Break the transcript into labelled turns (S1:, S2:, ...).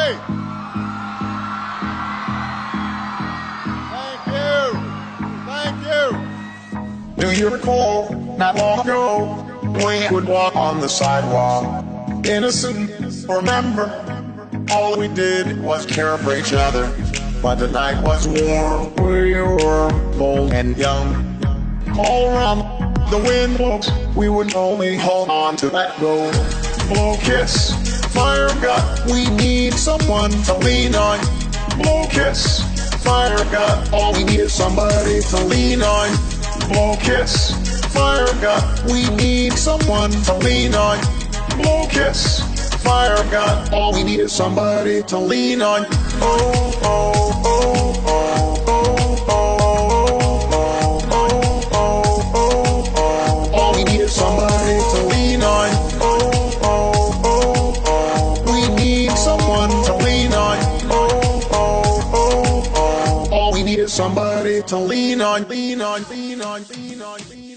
S1: Hey! Thank you! Thank you!
S2: Do you recall, not long ago, we would walk on the sidewalk, innocent, remember? All we did was care for each other, but the night was warm, we were bold and young. All around the wind blows, we would only hold on to let go. Blow kiss, fire God, we need someone to lean on. Blow kiss, fire God, all we need is somebody to lean on. Blow kiss, fire God, we need someone to lean on. Blow kiss, fire God, all we need is somebody to lean on. Oh, oh, oh, oh, oh, oh, oh, oh, oh, oh, oh. All we need is somebody to lean on. Oh, oh, oh, oh. We need someone to lean on. Oh, oh, oh, oh. All we need is somebody to lean on, lean on, lean on, lean on, lean on.